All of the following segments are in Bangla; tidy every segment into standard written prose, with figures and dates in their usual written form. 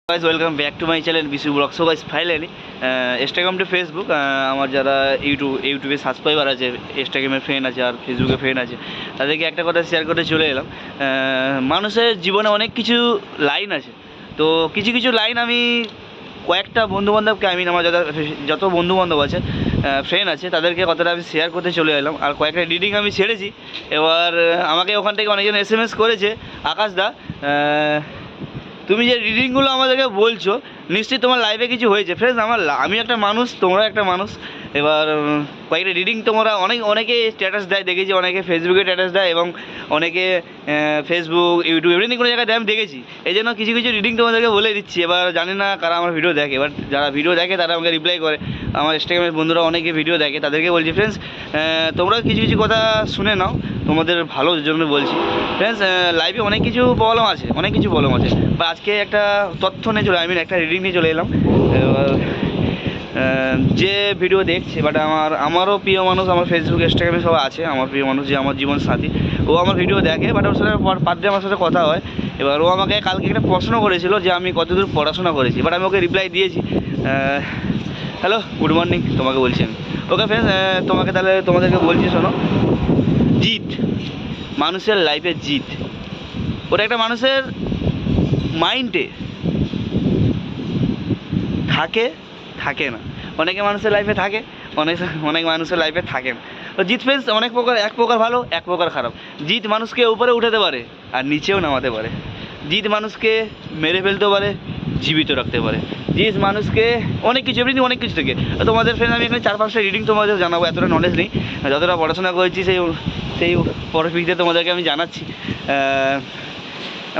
Guys welcome back to my channel BC blog. So guys finally Instagram to Facebook, আমার যারা ইউটিউবে সাবস্ক্রাইবার আছে, ইনস্টাগ্রামের ফ্রেন্ড আছে আর ফেসবুকে ফ্রেন্ড আছে, তাদেরকে একটা কথা শেয়ার করতে চলে এলাম। মানুষের জীবনে অনেক কিছু লাইন আছে, তো কিছু কিছু লাইন আমি কয়েকটা বন্ধুবান্ধবকে, আমার যত বন্ধুবান্ধব আছে, ফ্রেন্ড আছে, তাদেরকে কথাটা আমি শেয়ার করতে চলে এলাম। আর কয়েকটা রিডিং আমি ছেড়েছি। এবার আমাকে ওখান থেকে অনেকজন এসএমএস করেছে, আকাশদা তুমি যে রিডিংগুলো আমাদেরকে বলছো, নিশ্চয়ই তোমার লাইফে কিছু হয়েছে। ফ্রেন্ডস, আমি একটা মানুষ, তোমরা একটা মানুষ। এবার কয়েকটা রিডিং তোমরা অনেকে স্ট্যাটাস দেয় দেখেছি, অনেকে ফেসবুকে স্ট্যাটাস দেয় এবং অনেকে ফেসবুক, ইউটিউব, এমনি কোনো জায়গায় দেয় আমি দেখেছি। এই জন্য কিছু কিছু রিডিং তোমাদেরকে বলে দিচ্ছি। এবার জানি না কারা আমার ভিডিও দেখে, এবার যারা ভিডিও দেখে তারা আমাকে রিপ্লাই করে। আমার ইনস্টাগ্রামের বন্ধুরা অনেকে ভিডিও দেখে, তাদেরকে বলছি ফ্রেন্ডস, তোমরা কিছু কিছু কথা শুনে নাও, তোমাদের ভালোর জন্য বলছি। ফ্রেন্ডস, লাইফে অনেক কিছু প্রবলেম আছে, বা আজকে একটা তথ্য নিয়ে একটা রিডিং নিয়ে চলে এলাম। যে ভিডিও দেখছে, বাট আমারও প্রিয় মানুষ, আমার ফেসবুক, ইনস্টাগ্রামে সব আছে, আমার প্রিয় মানুষ যে আমার জীবন সাথী, ও আমার ভিডিও দেখে, বাট ওর সাথে পার ডে আমার সাথে কথা হয়। এবার ও আমাকে কালকে একটা প্রশ্ন করেছিল যে আমি কতদূর পড়াশোনা করেছি, বাট আমি ওকে রিপ্লাই দিয়েছি। হ্যালো, গুড মর্নিং তোমাকে বলছি আমি। ওকে ফ্রেন্ডস, তোমাদেরকে বলছি, শোনো। জিত, মানুষের লাইফে জিত, ওটা একটা মানুষের মাইন্ডে থাকে না। অনেকে মানুষের লাইফে থাকে, অনেক মানুষের লাইফে থাকে না। তো জিত ফ্রেন্ডস অনেক প্রকার, এক প্রকার ভালো, এক প্রকার খারাপ। জিত মানুষকে উপরে উঠাতে পারে আর নিচেও নামাতে পারে। জিত মানুষকে মেরে ফেলতে পারে, জীবিত রাখতে পারে। জিত মানুষকে অনেক কিছু থেকে। তোমাদের ফ্রেন্ড আমি এখানে 4-5টা রিডিং তোমাদের জানাবো, এতটা নলেজ নেই, যতটা পড়াশোনা করেছি সেই পরিপ্রেক্ষিতে তোমাদেরকে আমি জানাচ্ছি।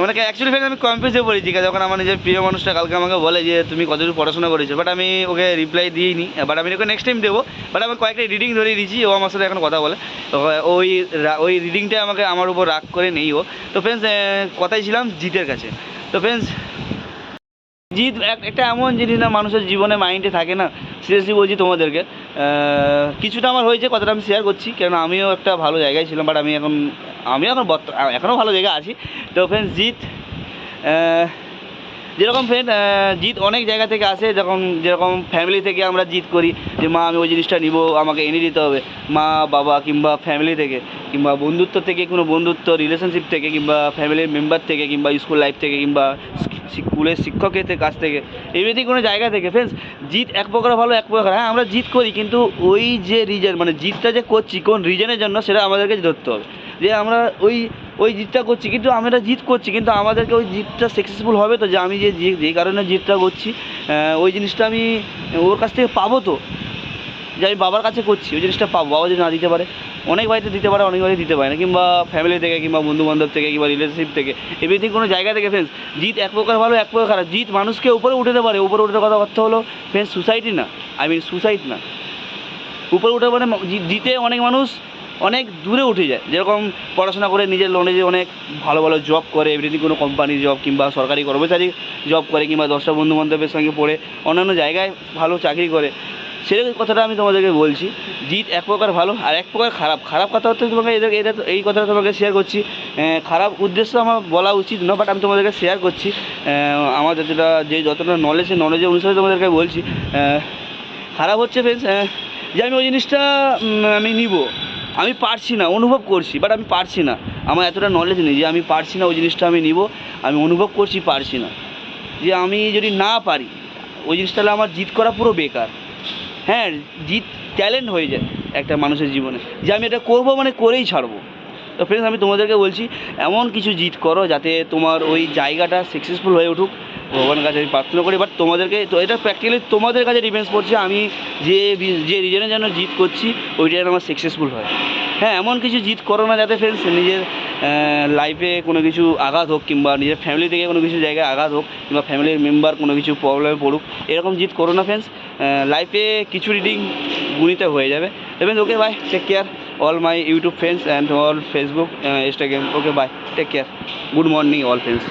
মানে অ্যাকচুয়ালি ফ্রেন্ড আমি কনফিউজ হয়ে পড়েছি যখন আমার নিজের প্রিয় মানুষটা কালকে আমাকে বলে যে তুমি কতদূর পড়াশোনা করেছো, বাট আমি ওকে রিপ্লাই দিইনি। বাট আমি ওকে নেক্সট টাইম দেবো, বাট আমি কয়েকটা রিডিং ধরিয়ে দিয়েছি। ও আমার সাথে এখন কথা বলে, ওই রিডিংটা আমার উপর রাগ করে নেই ও। তো ফ্রেন্ডস, কথাই ছিলাম জিতের কাছে। তো ফ্রেন্ডস, জিত একটা এমন জিনিস না, মানুষের জীবনে মাইন্ডে থাকে না। সিরিয়াসলি বলছি তোমাদেরকে, কিছুটা আমার হয়েছে, কথাটা আমি শেয়ার করছি, কেন আমিও একটা ভালো জায়গায় ছিলাম, বাট আমি এখনও ভালো জায়গায় আছি। তো ফ্রেন্ডস, জিত যেরকম ফ্রেন্ড, জিত অনেক জায়গা থেকে আসে। যেরকম ফ্যামিলি থেকে আমরা জিত করি যে মা আমি ওই জিনিসটা নিব, আমাকে এনে দিতে হবে। মা বাবা কিংবা ফ্যামিলি থেকে, কিংবা বন্ধুত্ব থেকে, কোনো বন্ধুত্ব রিলেশনশিপ থেকে, কিংবা ফ্যামিলির মেম্বার থেকে, কিংবা স্কুল লাইফ থেকে, কিংবা স্কুলের শিক্ষকের কাছ থেকে, এমনিতেই কোনো জায়গা থেকে। ফ্রেন্ডস, জিত এক প্রকার ভালো, এক প্রকার। হ্যাঁ, আমরা জিত করি, কিন্তু ওই যে রিজন, মানে জিতটা যে করছি কোন রিজনের জন্য, সেটা আমাদেরকে ধরতে হবে। যে আমরা ওই জিতটা করছি, কিন্তু আমরা জিত করছি, কিন্তু আমাদেরকে ওই জিতটা সাকসেসফুল হবে তো, যে আমি যে কারণে জিতটা করছি, ওই জিনিসটা আমি ওর কাছ থেকে পাবো তো। যে আমি বাবার কাছে করছি, ওই জিনিসটা পাবো। বাবা যদি না দিতে পারে, অনেক বাড়িতে দিতে পারে, অনেক বাড়িতে দিতে পারে না, কিংবা ফ্যামিলি থেকে, কিংবা বন্ধুবান্ধব থেকে, কিংবা রিলেশনশিপ থেকে, এভরিথিং কোনো জায়গা থেকে। ফ্রেন্ডস, জিত এক প্রকার ভালো, এক প্রকার খারাপ। জিত মানুষকে উপরে উঠাতে পারে, উপরে উঠে কথা অর্থ হলো ফ্রেন্ডস সুসাইড না, উপরে উঠে মানে জিতে অনেক মানুষ অনেক দূরে উঠে যায়। যেরকম পড়াশোনা করে নিজের নলেজে অনেক ভালো ভালো জব করে, এভরিথিং কোনো কোম্পানির জব, কিংবা সরকারি কর্মচারী জব করে, কিংবা 10টা বন্ধুবান্ধবের সঙ্গে পড়ে অন্যান্য জায়গায় ভালো চাকরি করে। সেরকম কথাটা আমি তোমাদেরকে বলছি। জিত এক প্রকার ভালো আর এক প্রকার খারাপ কথা হচ্ছে তোমাকে এই কথাটা তোমাকে শেয়ার করছি। খারাপ উদ্দেশ্য আমার বলা উচিত না, বাট আমি তোমাদেরকে শেয়ার করছি আমার যতটা নলেজের অনুসারে তোমাদেরকে বলছি। খারাপ হচ্ছে ফ্রেন্ডস, যে আমি ওই জিনিসটা আমি নিব, আমি পারছি না, অনুভব করছি, বাট আমি পারছি না। আমার এতটা নলেজ নেই যে আমি পারছি না ওই জিনিসটা আমি নিব, আমি অনুভব করছি পারছি না। যে আমি যদি না পারি ওই জিনিসটা, তাহলে আমার জিত করা পুরো বেকার। হ্যাঁ, জিত ট্যালেন্ট হয়ে যায় একটা মানুষের জীবনে, যে আমি এটা করবো মানে করেই ছাড়বো। তো ফ্রেন্ডস, আমি তোমাদেরকে বলছি এমন কিছু জিত করো যাতে তোমার ওই জায়গাটা সাকসেসফুল হয়ে উঠুক, ভগবানের কাছে আমি প্রার্থনা করি। বাট তোমাদেরকে তো এটা প্র্যাকটিক্যালি তোমাদের কাছে ডিপেন্ডস করছে, আমি যে রিজনের জন্য জিত করছি ওইটা যেন আমার সাকসেসফুল হয়। হ্যাঁ, এমন কিছু জিত করো না যাতে ফ্রেন্ডস নিজের লাইফে কোনো কিছু আঘাত হোক, কিংবা নিজের ফ্যামিলি থেকে কোনো কিছু জায়গায় আঘাত হোক, কিংবা ফ্যামিলির মেম্বার কোনো কিছু প্রবলেমে পড়ুক, এরকম জিত করো না ফ্রেন্ডস। লাইফে কিছু রিডিং গুণিতে হয়ে যাবে। Friends, okay bye, take care all my YouTube friends and all Facebook, Instagram. Okay, bye, take care, good morning all friends.